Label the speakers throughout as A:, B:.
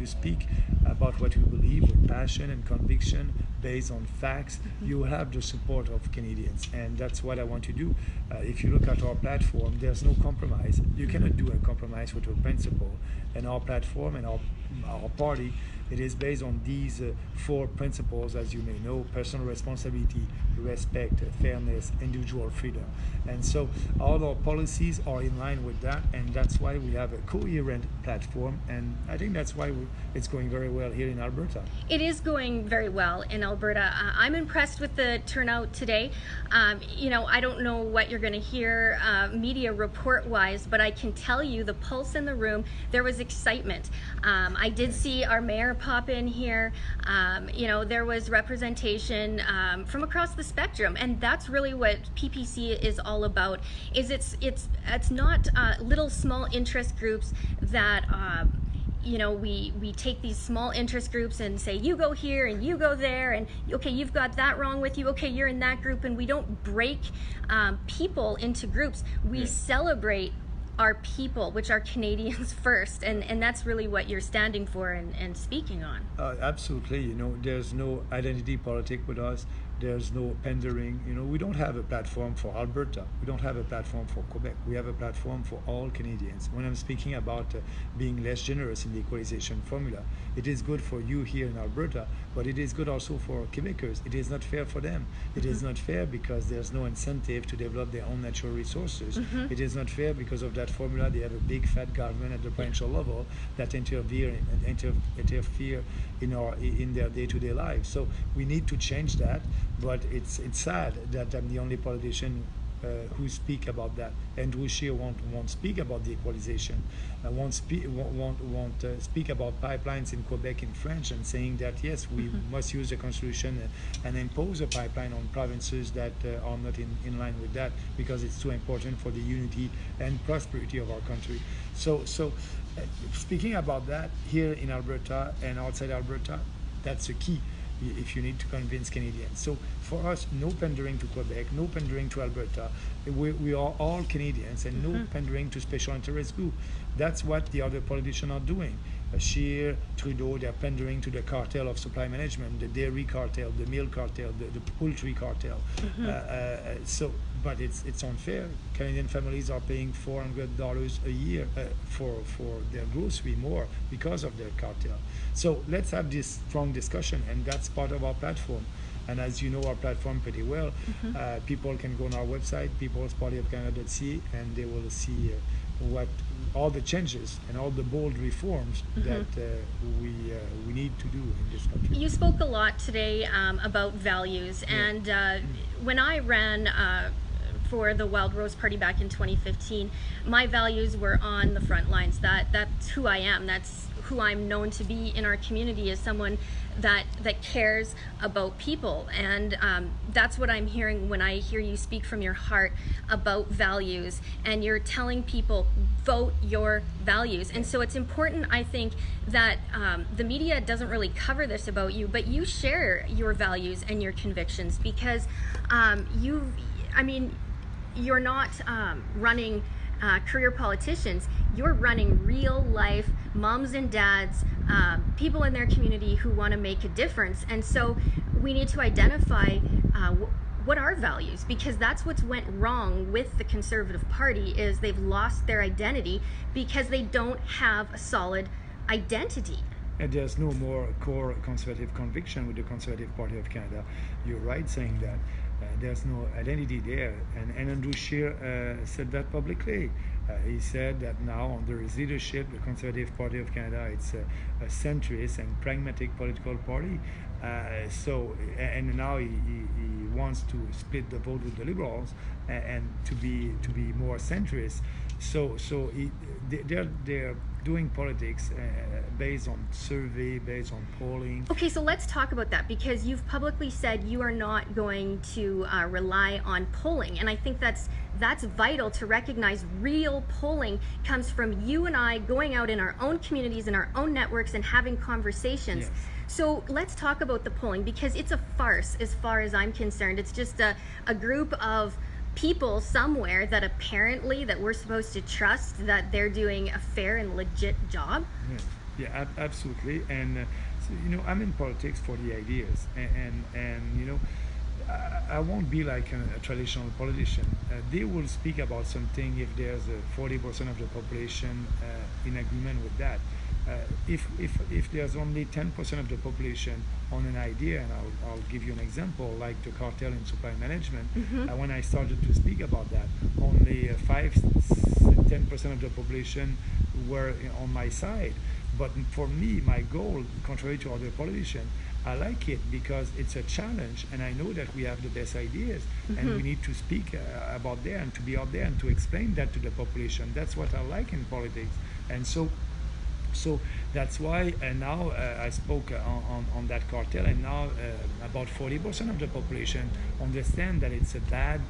A: you speak about what you believe with passion and conviction based on facts, you will have the support of Canadians, and that's what I want to do. If you look at our platform, there's no compromise. You cannot do a compromise with your principle, and our platform and our party, it is based on these four principles, as you may know: personal responsibility, respect, fairness, individual freedom. And so all our policies are in line with that, and that's why we have a coherent platform, and I think that's why it's going very well here in Alberta.
B: It is going very well in Alberta. I'm impressed with the turnout today. I don't know what you're going to hear media report-wise, but I can tell you the pulse in the room, there was excitement. I did see our mayor pop in here. There was representation from across the spectrum, and that's really what PPC is all about. Is it's not little small interest groups that we take these small interest groups and say, you go here and you go there, and okay, you've got that wrong with you, okay, you're in that group, and we don't break people into groups. We celebrate our people, which are Canadians first, and that's really what you're standing for and speaking on.
A: Absolutely. There's no identity politic with us. There's no pandering. We don't have a platform for Alberta. We don't have a platform for Quebec. We have a platform for all Canadians. When I'm speaking about being less generous in the equalization formula, it is good for you here in Alberta, but it is good also for Quebecers. It is not fair for them. It is not fair because there's no incentive to develop their own natural resources. It is not fair because of that formula. They have a big fat government at the provincial level that interfere in their day-to-day lives. So we need to change that. But it's sad that I'm the only politician who speak about that, and who here won't speak about the equalization, won't speak about pipelines in Quebec in French, and saying that yes, we must use the constitution and impose a pipeline on provinces that are not in line with that, because it's too important for the unity and prosperity of our country. So speaking about that here in Alberta and outside Alberta, that's the key. If you need to convince Canadians. So for us, no pandering to Quebec, no pandering to Alberta. We are all Canadians, and no pandering to special interest group. That's what the other politicians are doing. Scheer, Trudeau, they're pandering to the cartel of supply management, the dairy cartel, the milk cartel, the poultry cartel. But it's unfair. Canadian families are paying $400 a year for their grocery more because of their cartel. So let's have this strong discussion, and that's part of our platform. And as you know our platform pretty well, people can go on our website, peoplespartyofcanada.ca, and they will see what all the changes and all the bold reforms that we need to do in this country.
B: You spoke a lot today about values, and when I ran for the Wild Rose Party back in 2015, my values were on the front lines. That's who I am. That's who I'm known to be in our community, as someone that cares about people. And that's what I'm hearing when I hear you speak from your heart about values, and you're telling people, vote your values. And so it's important, I think, that the media doesn't really cover this about you, but you share your values and your convictions, because you're not running career politicians. You're running real life moms and dads, people in their community who want to make a difference. And so we need to identify what are values, because that's what's went wrong with the Conservative Party, is they've lost their identity because they don't have a solid identity.
A: And there's no more core conservative conviction with the Conservative Party of Canada. You're right saying that. There's no identity there. And Andrew Scheer said that publicly. He said that now, under his leadership, the Conservative Party of Canada, it's a centrist and pragmatic political party. And now he wants to split the vote with the Liberals and to be more centrist. So they're doing politics based on survey, based on polling.
B: Okay, so let's talk about that, because you've publicly said you are not going to rely on polling, and I think that's vital to recognize. Real polling comes from you and I going out in our own communities, in our own networks, and having conversations. Yes. So let's talk about the polling, because it's a farce as far as I'm concerned. It's just a group of people somewhere that apparently that we're supposed to trust that they're doing a fair and legit job.
A: Yeah, absolutely. And so, you know, I'm in politics for the ideas, and you know, I won't be like a traditional politician. They will speak about something if there's 40% of the population in agreement with that. If there's only 10% of the population on an idea, and I'll give you an example, like the cartel in supply management, when I started to speak about that, only 10% of the population were on my side. But for me, my goal, contrary to other politicians, I like it because it's a challenge, and I know that we have the best ideas, and we need to speak about that and to be out there and to explain that to the population. That's what I like in politics, and so that's why. And now I spoke on that cartel, and now about 40% of the population understand that it's a bad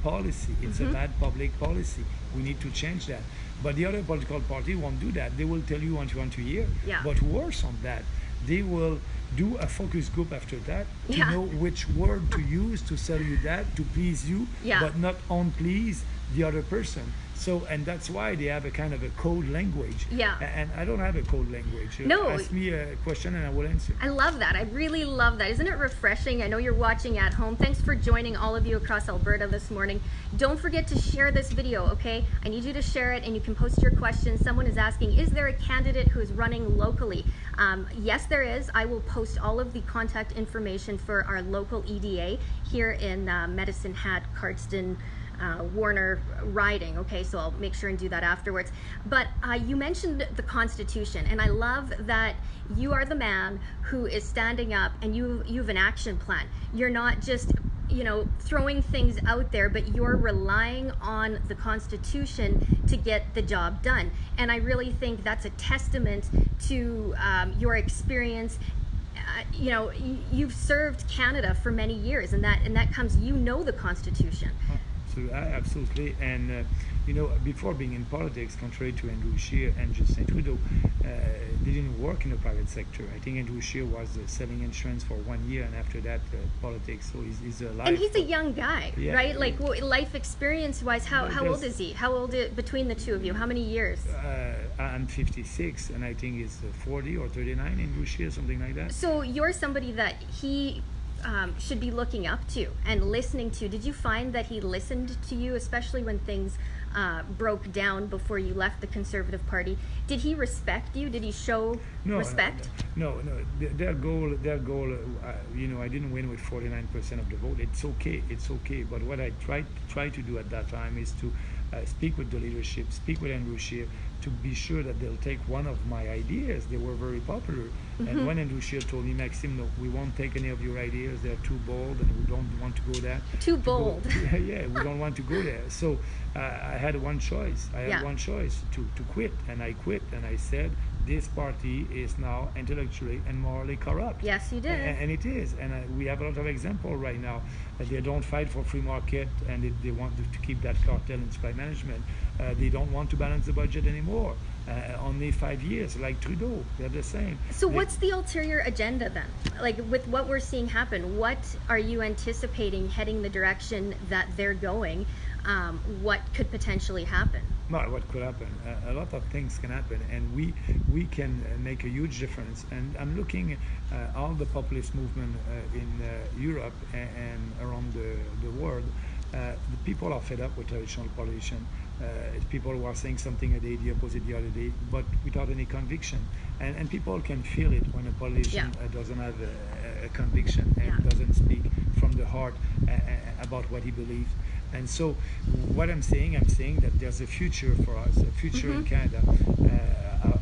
A: policy. It's a bad public policy. We need to change that. But the other political party won't do that. They will tell you what you want to hear.
B: Yeah.
A: But worse on that, they will do a focus group after that to know which word to use to sell you that, to please you, but not unplease the other person. So, and that's why they have a kind of a code language.
B: Yeah.
A: And I don't have a code language.
B: No.
A: Ask me a question and I will answer.
B: I love that. I really love that. Isn't it refreshing? I know you're watching at home. Thanks for joining, all of you across Alberta this morning. Don't forget to share this video, okay? I need you to share it, and you can post your questions. Someone is asking, is there a candidate who is running locally? Yes, there is. I will post all of the contact information for our local EDA here in Medicine Hat, Cardston, Warner riding. Okay, so I'll make sure and do that afterwards. But you mentioned the Constitution, and I love that you are the man who is standing up, and you have an action plan. You're not just, you know, throwing things out there, but you're relying on the Constitution to get the job done. And I really think that's a testament to your experience. You know, you've served Canada for many years, and that comes, you know, the Constitution.
A: So absolutely, and you know, before being in politics, contrary to Andrew Scheer and Justin Trudeau, they didn't work in the private sector. I think Andrew Scheer was selling insurance for 1 year, and after that, politics. So he's a life.
B: And he's a young guy, right? Like life experience-wise, how old is he? How old between the two of you? How many years?
A: I'm 56, and I think he's 40 or 39. Andrew Scheer, something like that.
B: So you're somebody that he should be looking up to and listening to. Did you find that he listened to you, especially when things broke down before you left the Conservative Party? Did he respect you? Did he show respect?
A: No. Their goal. You know, I didn't win with 49% of the vote. It's okay. But what I tried to do at that time is to speak with the leadership, speak with Andrew Scheer, to be sure that they'll take one of my ideas. They were very popular. And when Andrew Scheer told me, Maxime, no, we won't take any of your ideas. They're too bold, and we don't want to go there.
B: Too bold.
A: Yeah, we don't want to go there. So I had one choice. I had one choice to quit, and I quit, and I said, this party is now intellectually and morally corrupt.
B: Yes, you did.
A: And it is. And we have a lot of examples right now. They don't fight for free market, and they want to keep that cartel in supply management. They don't want to balance the budget anymore. Only 5 years, like Trudeau, they're the same.
B: So what's the ulterior agenda then? Like, with what we're seeing happen, what are you anticipating heading the direction that they're going? What could potentially happen?
A: Well, what could happen? A lot of things can happen, and we can make a huge difference. And I'm looking at all the populist movement in Europe and around the world. The people are fed up with traditional politicians. People who are saying something a day, the opposite the other day, but without any conviction. And people can feel it when a politician doesn't have a conviction and doesn't speak from the heart about what he believes. And so what I'm saying that there's a future for us, a future in Canada.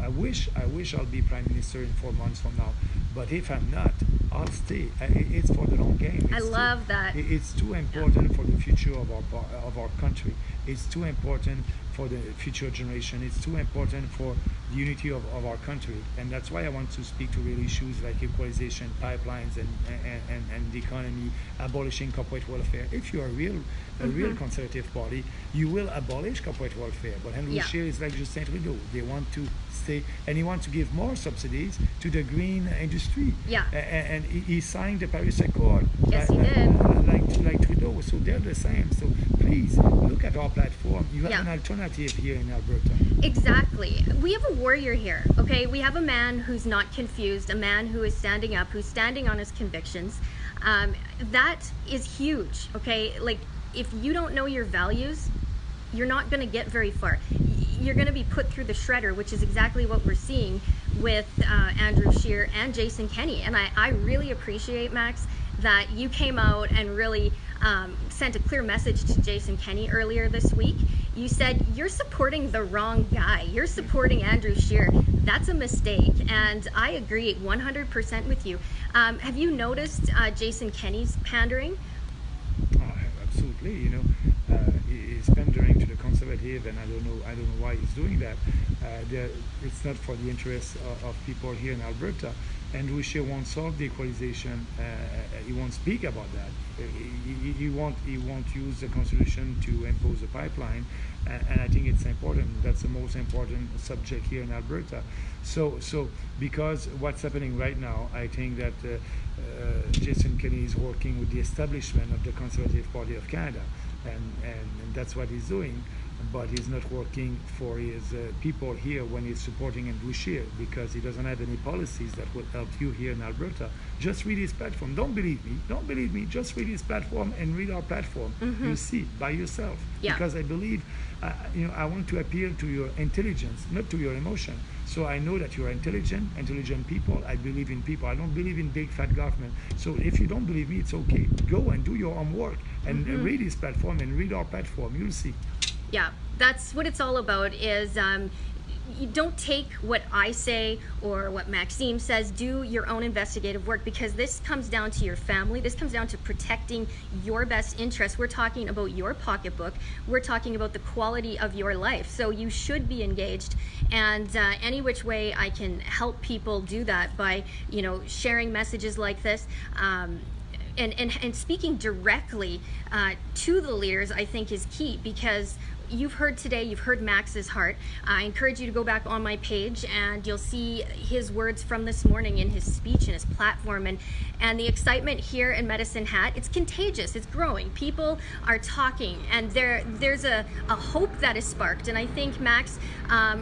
A: I wish I'll be Prime Minister in 4 months from now. But if I'm not, I'll stay. It's for the long game.
B: I love that.
A: It's too important for the future of our country. It's too important for the future generation. It's too important for the unity of our country. And that's why I want to speak to real issues like equalization, pipelines, and the economy, abolishing corporate welfare. If you're a real conservative party, you will abolish corporate welfare. But Henry Scheer is like Justin Trudeau. They want to stay, and he wants to give more subsidies to the green industry.
B: Yeah.
A: And he signed the Paris Accord.
B: Yes, he did.
A: Like Trudeau. So they're the same. So please look at our platform. You have an alternative here in Alberta.
B: Exactly. We have a warrior here, okay? We have a man who's not confused, a man who is standing up, who's standing on his convictions. That is huge, okay? Like, if you don't know your values, you're not going to get very far. You're going to be put through the shredder, which is exactly what we're seeing with Andrew Scheer and Jason Kenney. And I really appreciate, Max, that you came out and really sent a clear message to Jason Kenney earlier this week. You said, you're supporting the wrong guy. You're supporting Andrew Scheer. That's a mistake. And I agree 100% with you. Have you noticed Jason Kenney's pandering?
A: Oh, absolutely. You know, he's pandering to the conservative, and I don't know why he's doing that. It's not for the interests of people here in Alberta. Andrew Scheer won't solve the equalization. He won't speak about that. He won't use the Constitution to impose a pipeline, and I think it's important. That's the most important subject here in Alberta. So because what's happening right now, I think that Jason Kenney is working with the establishment of the Conservative Party of Canada, and that's what he's doing. But he's not working for his people here when he's supporting Andrew Scheer, because he doesn't have any policies that will help you here in Alberta. Just read his platform. Don't believe me. Just read his platform and read our platform. You'll see by yourself.
B: Yeah.
A: Because I believe, I want to appeal to your intelligence, not to your emotion. So I know that you're intelligent people. I believe in people. I don't believe in big fat government. So if you don't believe me, it's okay. Go and do your homework and read his platform and read our platform. You'll see.
B: Yeah, that's what it's all about. Is you don't take what I say or what Maxine says. Do your own investigative work, because this comes down to your family. This comes down to protecting your best interests. We're talking about your pocketbook. We're talking about the quality of your life. So you should be engaged, and any which way I can help people do that by, sharing messages like this. And speaking directly to the leaders, I think, is key, because you've heard Max's heart. I encourage you to go back on my page, and you'll see his words from this morning in his speech and his platform. And the excitement here in Medicine Hat, it's contagious. It's growing. People are talking, and there's a hope that is sparked. And I think, Max,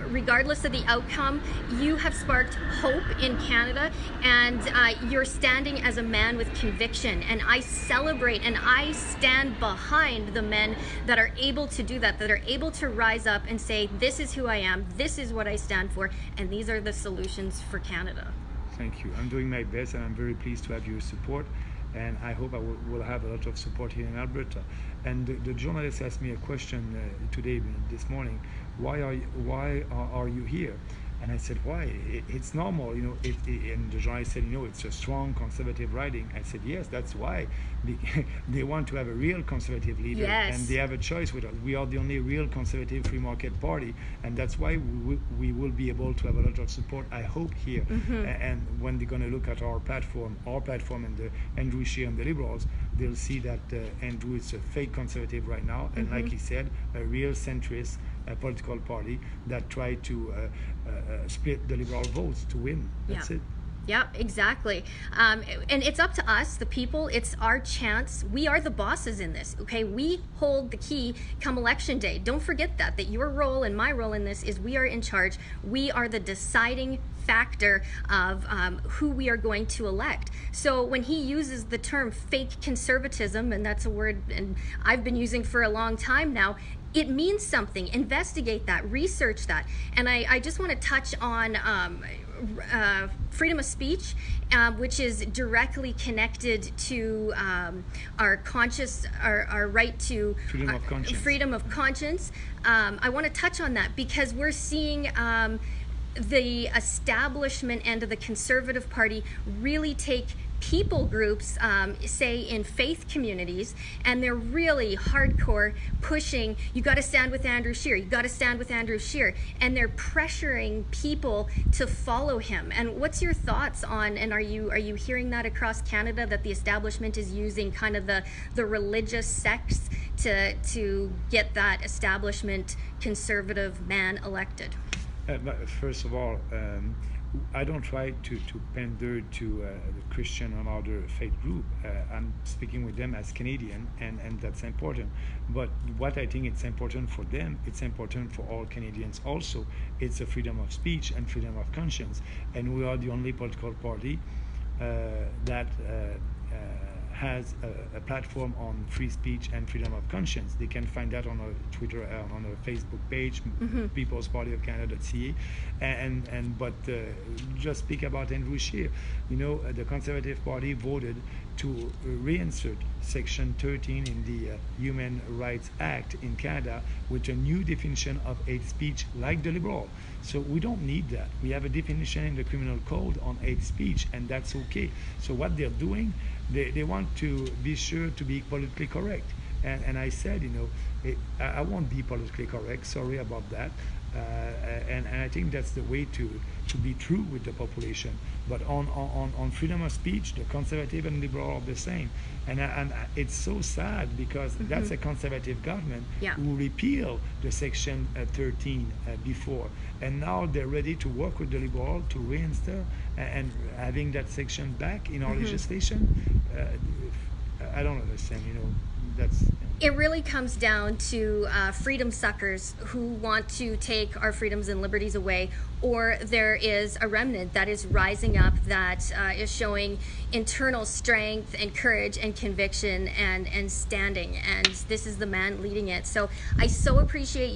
B: regardless of the outcome, you have sparked hope in Canada, and you're standing as a man with conviction. And I celebrate and I stand behind the men that are able to do that are able to rise up and say, this is who I am, this is what I stand for, and these are the solutions for Canada.
A: Thank you. I'm doing my best, and I'm very pleased to have your support, and I hope I will have a lot of support here in Alberta. And the journalist asked me a question this morning, why are you here? And I said, why? It's normal, and the journalist said, it's a strong conservative riding. I said, yes, that's why. They want to have a real conservative leader,
B: yes.
A: And they have a choice with us. We are the only real conservative free market party, and that's why we will be able to have a lot of support, I hope, here. And when they're going to look at our platform and the Andrew Scheer and the Liberals, they'll see that Andrew is a fake conservative right now, and like he said, a real centrist political party that tried to split the Liberal votes to win. That's it.
B: Yeah, exactly. And it's up to us, the people. It's our chance. We are the bosses in this, okay? We hold the key come election day. Don't forget that your role and my role in this is we are in charge. We are the deciding factor of who we are going to elect. So when he uses the term fake conservatism, and that's a word and I've been using for a long time now, it means something. Investigate that, research that. And I just want to touch on freedom of speech, which is directly connected to our right to freedom of conscience. I want to touch on that because we're seeing the establishment end of the Conservative Party really take people groups, say in faith communities, and they're really hardcore pushing, you got to stand with Andrew Scheer, you got to stand with Andrew Scheer, and they're pressuring people to follow him. And what's your thoughts on, and are you hearing that across Canada, that the establishment is using kind of the religious sects to get that establishment conservative man elected?
A: First of all, I don't try to pander to the Christian or other faith group. I'm speaking with them as Canadian, and that's important. But what I think it's important for them, it's important for all Canadians also. It's a freedom of speech and freedom of conscience. And we are the only political party that has a platform on free speech and freedom of conscience. They can find that on our Twitter, on our Facebook page, People's Party of Canada.ca, but just speak about Andrew Scheer. You know, the Conservative Party voted to reinsert Section 13 in the Human Rights Act in Canada with a new definition of hate speech like the Liberal. So we don't need that. We have a definition in the criminal code on hate speech, and that's okay. So what they're doing, they want to be sure to be politically correct. And I said, you know, I won't be politically correct, sorry about that. And I think that's the way to be true with the population. But on freedom of speech, the conservative and liberal are the same. And it's so sad because that's a conservative government who repealed the Section 13 before. And now they're ready to work with the liberal to reinstate and having that section back in our legislation. I don't understand, you know, that's...
B: It really comes down to freedom suckers who want to take our freedoms and liberties away, or there is a remnant that is rising up that is showing internal strength and courage and conviction and standing, and this is the man leading it. So I so appreciate you